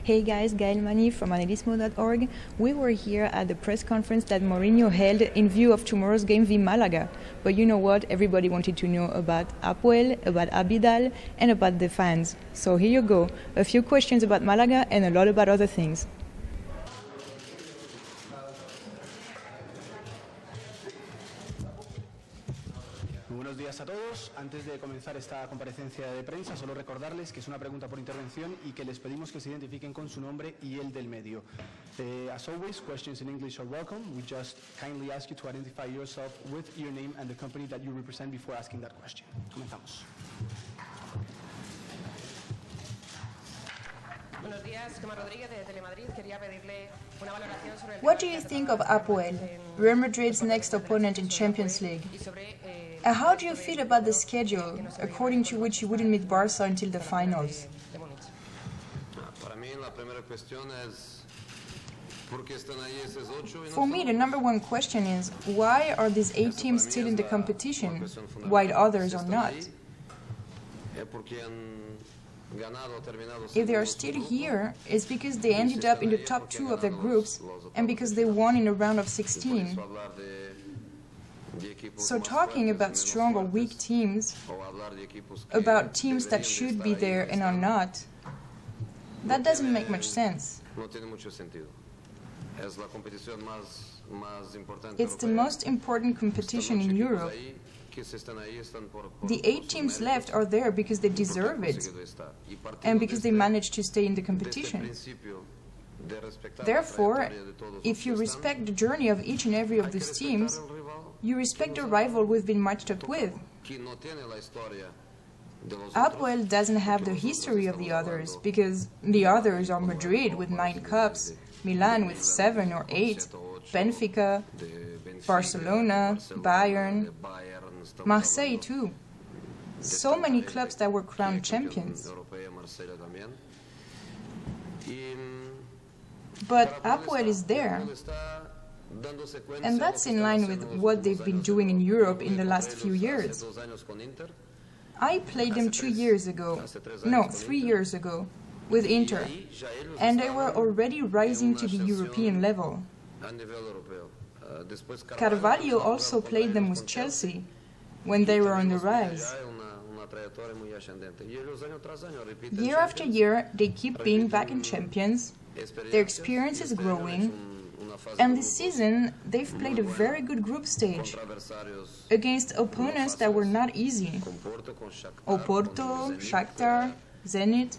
Hey guys, Gael Mani from analysmo.org. We were here at the press conference that Mourinho held in view of tomorrow's game v Malaga. But you know what? Everybody wanted to know about Apoel, about Abidal, and about the fans. So here you go. A few questions about Malaga and a lot about other things. Buenos días a todos. Antes de comenzar esta comparecencia de prensa, solo recordarles que es una pregunta por intervención y que les pedimos que se identifiquen con su nombre y el del medio. As always, questions in English are welcome. We just kindly ask you to identify yourself with your name and the company that you represent before asking that question. Comenzamos. Buenos días, Gemma Rodríguez de Telemadrid. Quería pedirle una valoración sobre el. What do you think of Apoel, Real Madrid's next opponent in Champions League? And how do you feel about the schedule, according to which you wouldn't meet Barca until the finals? For me, the number one question is, why are these 8 teams still in the competition, while others are not? If they are still here, it's because they ended up in the top 2 of their groups and because they won in a round of 16. So talking about strong or weak teams, about teams that should be there and are not, that doesn't make much sense. It's the most important competition in Europe. The 8 teams left are there because they deserve it and because they managed to stay in the competition. Therefore, if you respect the journey of each and every of these teams, you respect the rival we've been matched up with. Apoel doesn't have the history of the others because the others are Madrid with 9 cups, Milan with 7 or 8, Benfica, Barcelona, Bayern, Marseille too. So many clubs that were crowned champions. But Apoel is there, and that's in line with what they've been doing in Europe in the last few years. I played them 3 years ago, with Inter, and they were already rising to the European level. Carvalho also played them with Chelsea, when they were on the rise. Year after year, they keep being back in champions, their experience is growing, and this season they've played a very good group stage against opponents that were not easy. Oporto, Shakhtar, Zenit.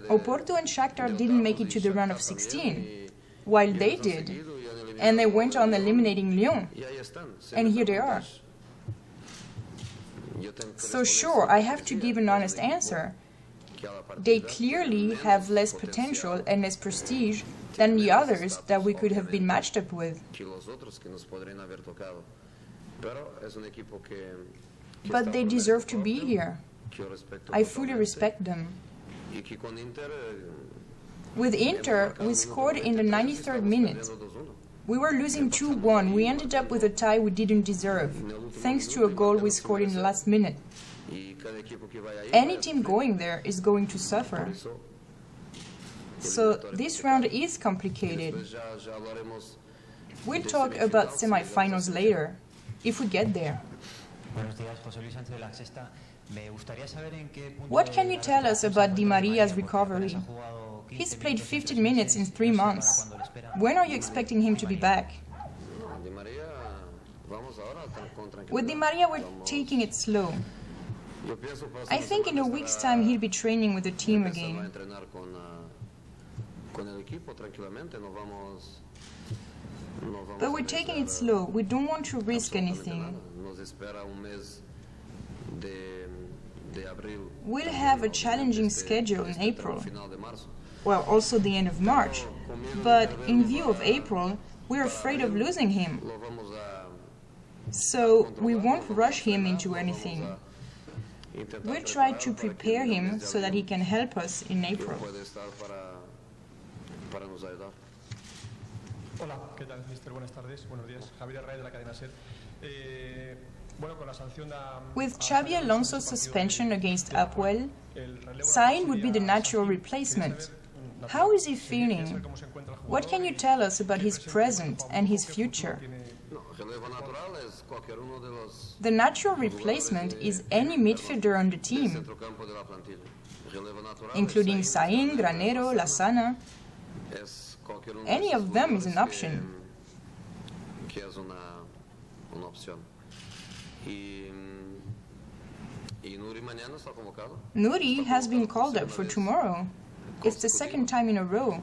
Oporto and Shakhtar didn't make it to the round of 16, while they did, and they went on eliminating Lyon, and here they are. So sure, I have to give an honest answer. They clearly have less potential and less prestige than the others that we could have been matched up with. But they deserve to be here. I fully respect them. With Inter, we scored in the 93rd minute. We were losing 2-1. We ended up with a tie we didn't deserve, thanks to a goal we scored in the last minute. Any team going there is going to suffer. So this round is complicated. We'll talk about semi-finals later, if we get there. What can you tell us about Di Maria's recovery? He's played 15 minutes in 3 months. When are you expecting him to be back? With Di Maria, we're taking it slow. I think in a week's time he'll be training with the team again. But we're taking it slow. We don't want to risk anything. We'll have a challenging schedule in April. Well, also the end of March. But in view of April, we're afraid of losing him. So we won't rush him into anything. We'll try to prepare him so that he can help us in April. Hola, ¿qué tal, mister? Buenas tardes. Buenos días. Javier Arraiz de la cadena SER. With Xabi Alonso's suspension against Apoel, Sain would be the natural replacement. How is he feeling? What can you tell us about his present and his future? The natural replacement is any midfielder on the team, including Sain, Granero, Lasana. Any of them is an option. Nuri has been called up for tomorrow. It's the second time in a row.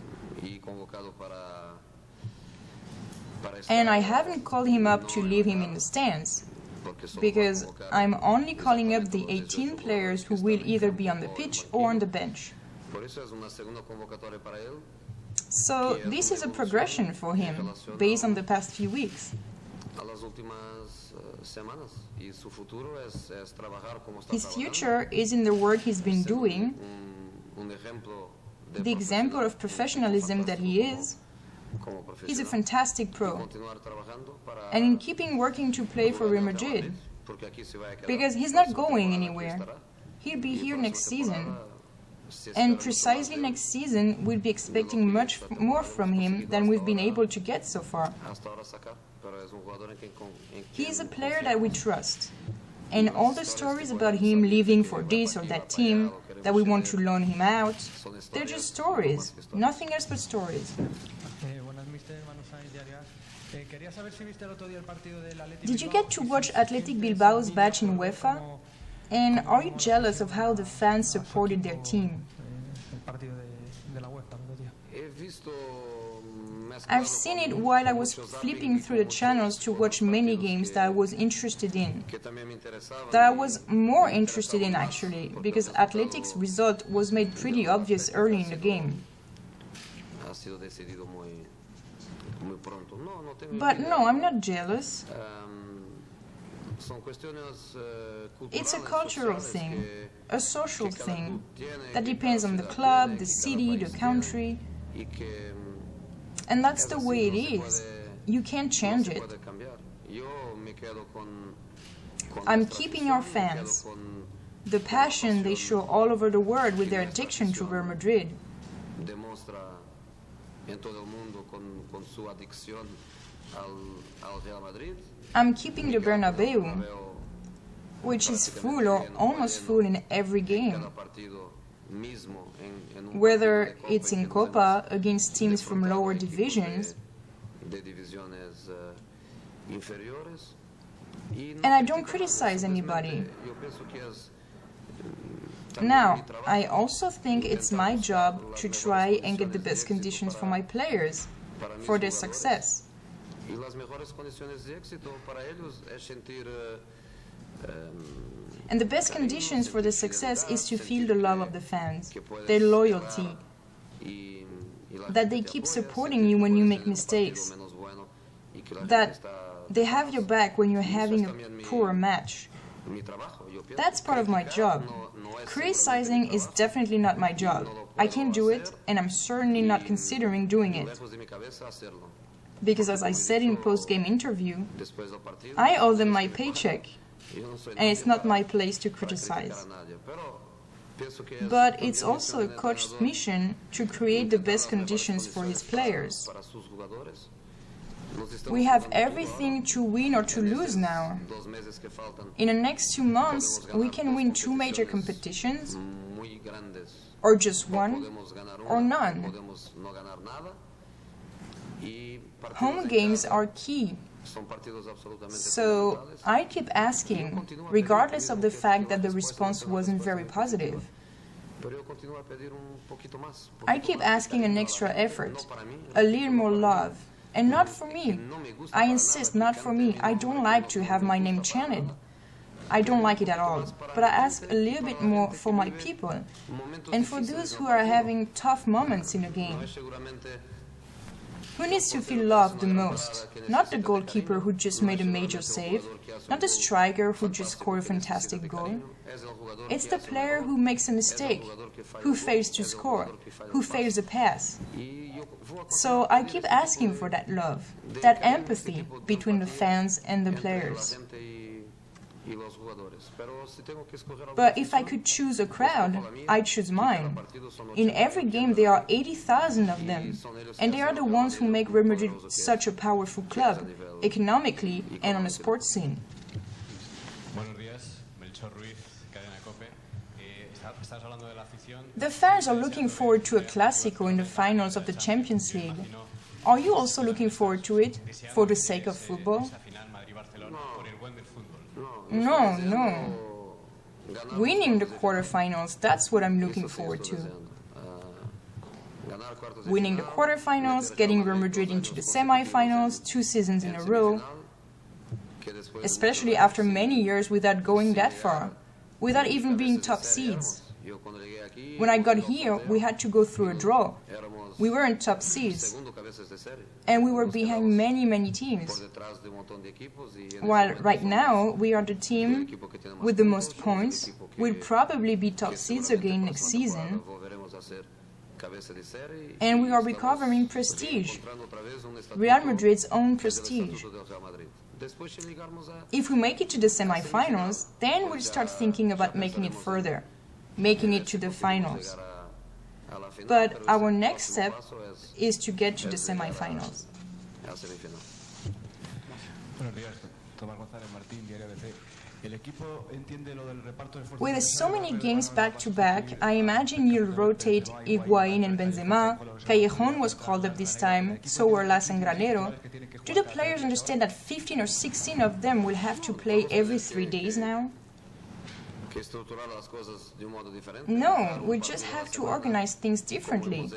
And I haven't called him up to leave him in the stands, because I'm only calling up the 18 players who will either be on the pitch or on the bench. So this is a progression for him, based on the past few weeks. His future is in the work he's been doing, the example of professionalism that he is. He's a fantastic pro, and in keeping working to play for Real Madrid, because he's not going anywhere. He'll be here next season, and precisely next season we'll be expecting much more from him than we've been able to get so far. He is a player that we trust, and all the stories about him leaving for this or that team, that we want to loan him out, they're just stories, nothing else but stories. Did you get to watch Athletic Bilbao's match in UEFA? And are you jealous of how the fans supported their team? I've seen it while I was flipping through the channels to watch many games that I was interested in. That I was more interested in, actually, because Athletic's result was made pretty obvious early in the game. But no, I'm not jealous. It's a cultural thing, a social thing, that depends on the club, the city, the country. And that's the way it is. You can't change it. I'm keeping our fans, the passion they show all over the world with their addiction to Real Madrid. I'm keeping the Bernabeu, which is full or almost full in every game. Whether it's in Copa against teams from lower divisions, and I don't criticize anybody. Now, I also think it's my job to try and get the best conditions for my players, for their success. And the best conditions for the success is to feel the love of the fans, their loyalty, that they keep supporting you when you make mistakes, that they have your back when you're having a poor match. That's part of my job. Criticizing is definitely not my job. I can't do it, and I'm certainly not considering doing it. Because as I said in post-game interview, I owe them my paycheck, and it's not my place to criticize. But it's also a coach's mission to create the best conditions for his players. We have everything to win or to lose now. In the next 2 months, we can win 2 major competitions, or just one, or none. Home games are key. So I keep asking, regardless of the fact that the response wasn't very positive. I keep asking an extra effort, a little more love. And not for me. I insist, not for me. I don't like to have my name chanted. I don't like it at all. But I ask a little bit more for my people, and for those who are having tough moments in the game. Who needs to feel loved the most? Not the goalkeeper who just made a major save, not the striker who just scored a fantastic goal. It's the player who makes a mistake, who fails to score, who fails a pass. So I keep asking for that love, that empathy between the fans and the players. But if I could choose a crowd, I'd choose mine. In every game there are 80,000 of them, and they are the ones who make Real Madrid such a powerful club, economically and on the sports scene. The fans are looking forward to a Clásico in the finals of the Champions League. Are you also looking forward to it, for the sake of football? No, no. Winning the quarterfinals, that's what I'm looking forward to. Winning the quarterfinals, getting Real Madrid into the semi-finals 2 seasons in a row, especially after many years without going that far, without even being top seeds. When I got here, we had to go through a draw. We weren't top seeds, and we were behind many teams. While right now, we are the team with the most points. We'll probably be top seeds again next season, and we are recovering prestige, Real Madrid's own prestige. If we make it to the semi-finals, then we'll start thinking about making it further, making it to the finals. But our next step is to get to the semi-finals. With so many games back-to-back, I imagine you'll rotate Higuaín and Benzema. Callejon was called up this time, so were Las and Granero. Do the players understand that 15 or 16 of them will have to play every 3 days now? No, we just have to organize things differently.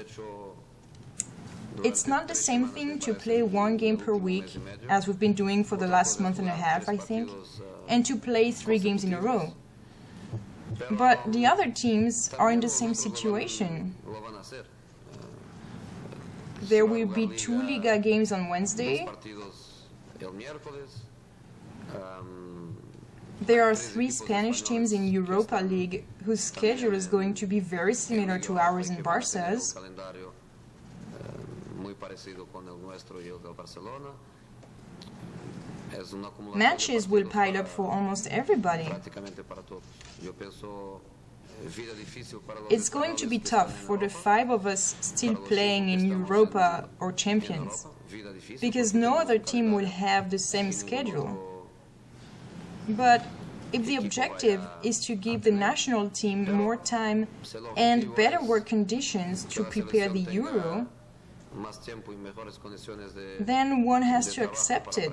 It's not the same thing to play 1 game per week, as we've been doing for the last month and a half, I think, and to play 3 games in a row. But the other teams are in the same situation. There will be 2 Liga games on Wednesday. There are 3 Spanish teams in Europa League whose schedule is going to be very similar to ours in Barca's. Matches will pile up for almost everybody. It's going to be tough for the 5 of us still playing in Europa or Champions, because no other team will have the same schedule. But if the objective is to give the national team more time and better work conditions to prepare the Euro, then one has to accept it.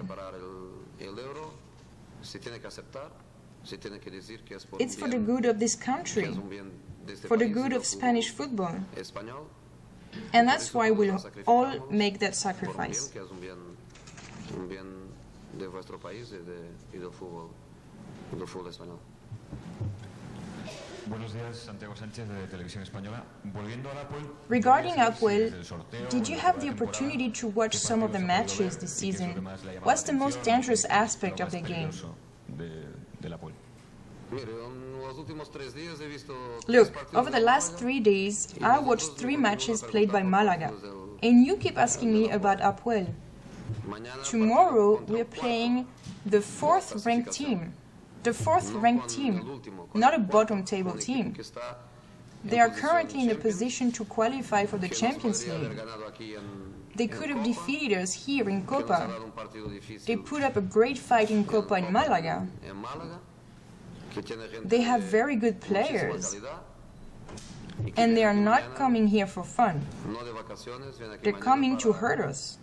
It's for the good of this country, for the good of Spanish football. And that's why we'll all make that sacrifice. Regarding Apuel, did you have the opportunity to watch some of the matches this season? What's the most dangerous aspect of the game? Look, over the last 3 days, I watched 3 matches played by Malaga, and you keep asking me about Apuel. Tomorrow, we're playing the 4th ranked team. The 4th ranked team, not a bottom table team. They are currently in a position to qualify for the Champions League. They could have defeated us here in Copa. They put up a great fight in Copa in Malaga. They have very good players. And they are not coming here for fun. They're coming to hurt us.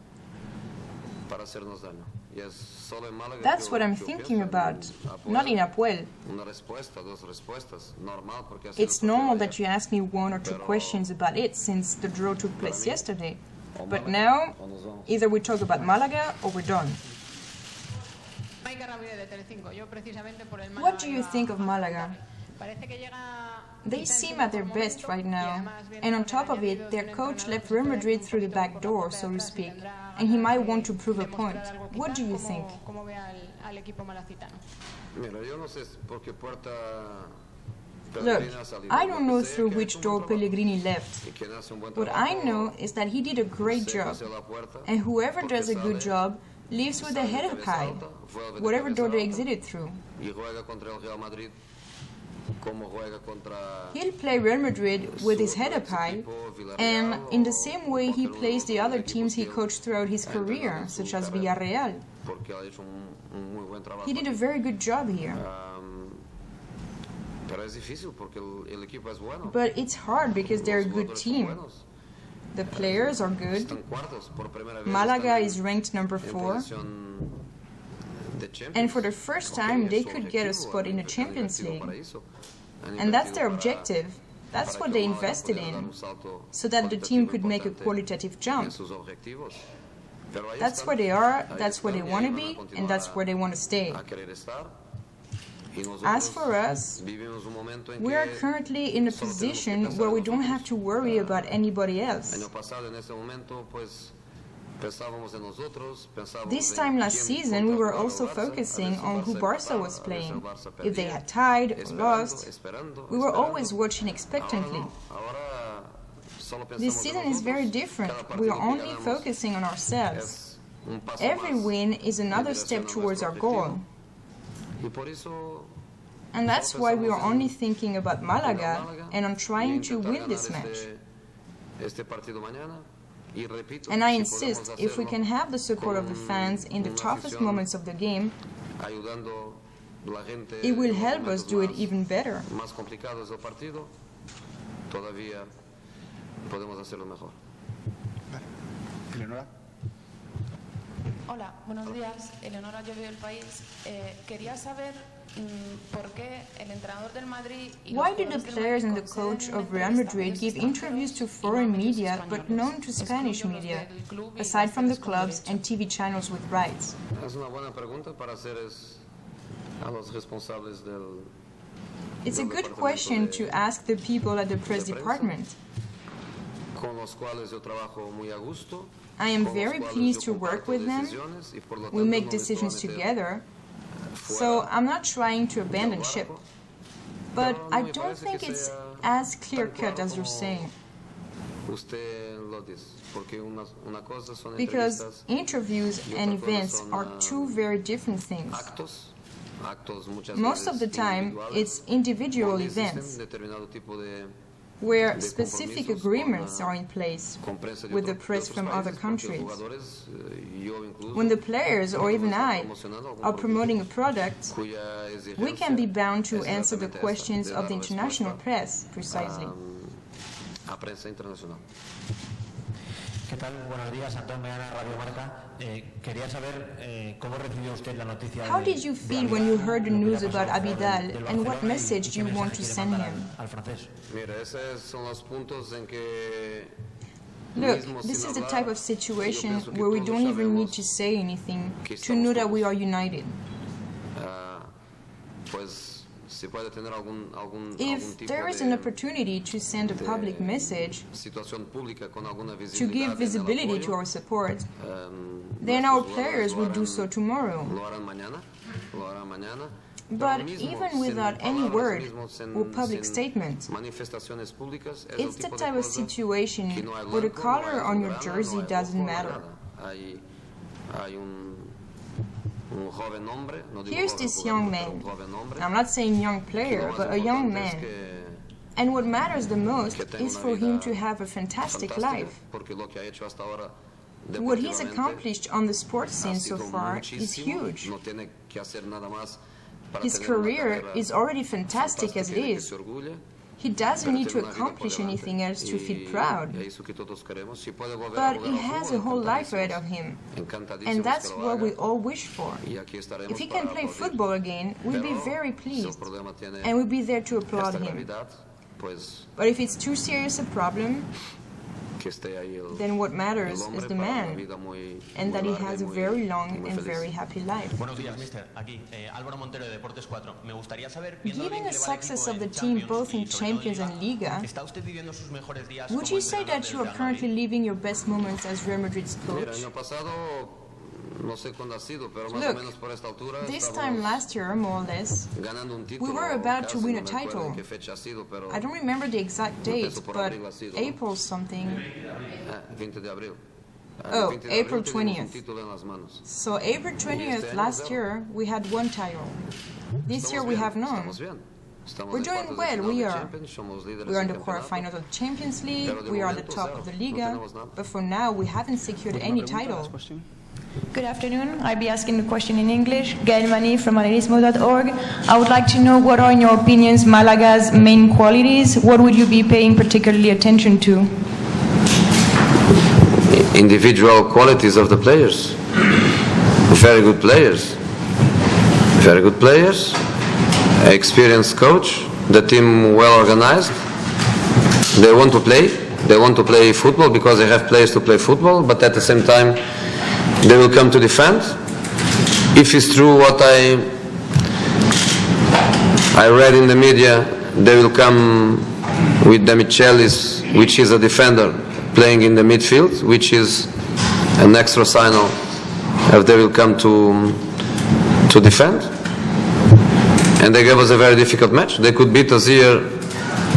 That's what I'm thinking about, not in Apuel. It's normal that you ask me 1 or 2 questions about it since the draw took place yesterday. But now, either we talk about Malaga or we're done. What do you think of Malaga? They seem at their best right now, and on top of it, their coach left Real Madrid through the back door, so to speak, and he might want to prove a point. What do you think? Look, I don't know through which door Pellegrini left. What I know is that he did a great job, and whoever does a good job leaves with a head up high, whatever door they exited through. He'll play Real Madrid with his head up high, and in the same way he plays the other teams he coached throughout his career, such as Villarreal. He did a very good job here. But it's hard because they're a good team. The players are good. Malaga is ranked number 4. And for the first time, they could get a spot in the Champions League. And that's their objective. That's what they invested in, so that the team could make a qualitative jump. That's where they are, that's where they want to be, and that's where they want to stay. As for us, we are currently in a position where we don't have to worry about anybody else. This time last season, we were also focusing on who Barca was playing. If they had tied or lost, we were always watching expectantly. This season is very different. We are only focusing on ourselves. Every win is another step towards our goal. And that's why we are only thinking about Malaga and on trying to win this match. And I insist, if we can have the support of the fans in the toughest moments of the game, it will help us do it even better. Hola, buenos días. Eleonora, yo veo El País. Quería saber por qué el entrenador del Madrid y Why do the players and the coach of Real Madrid give interviews to foreign media but known to Spanish media, aside from the clubs and TV channels with rights? It's a good question to ask the people at the press department. I am very pleased to work with them. We make decisions together. So I'm not trying to abandon ship. But I don't think it's as clear-cut as you're saying. Because interviews and events are two very different things. Most of the time, it's individual events, where specific agreements are in place with the press from other countries. When the players, or even I, are promoting a product, we can be bound to answer the questions of the international press, precisely. ¿Qué tal? Buenos días, Antón Meana, Radio Marca. Quería saber cómo recibió usted la noticia. How did you feel when you heard the news about Abidal, and what message do you want to send him? Look, this is the type of situation where we don't even need to say anything to know that we are united. If there is an opportunity to send a public message, to give visibility to our support, then our players will do so tomorrow. But even without any word or public statement, it's the type of situation where the color on your jersey doesn't matter. Here's this young man. I'm not saying young player, but a young man. And what matters the most is for him to have a fantastic life. What he's accomplished on the sports scene so far is huge. His career is already fantastic as it is. He doesn't need to accomplish anything else to feel proud. But he has a whole life ahead of him, and that's what we all wish for. If he can play football again, we'll be very pleased, and we'll be there to applaud him. But if it's too serious a problem, then what matters is the man, and that he has a very long and very happy life. Given the success of the team both in Champions and Liga, would you say that you are currently living your best moments as Real Madrid's coach? Look, this time last year, more or less, we were about to win a title. I don't remember the exact date, but April something. Oh, April 20th. So April 20th last year we had one title. This year we have none. We're doing well, we are. We are in the quarterfinals of the Champions League, we are at the top of the Liga, but for now we haven't secured any title. Good afternoon. I'll be asking the question in English. Gael Mani from Malaguismo.org. I would like to know what are, in your opinions, Malaga's main qualities? What would you be paying particularly attention to? Individual qualities of the players. Very good players. Very good players. Experienced coach. The team well organized. They want to play. They want to play football because they have players to play football, but at the same time they will come to defend. If it's true what I read in the media, they will come with De Michelis, which is a defender, playing in the midfield, which is an extra signal if they will come to defend. And they gave us a very difficult match. They could beat us here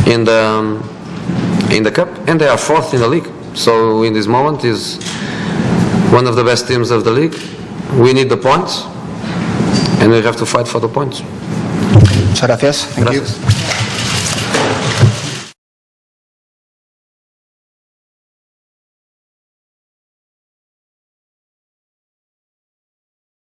in the cup, and they are fourth in the league. So in this moment is one of the best teams of the league. We need the points, and we have to fight for the points. Muchas gracias. Thank you.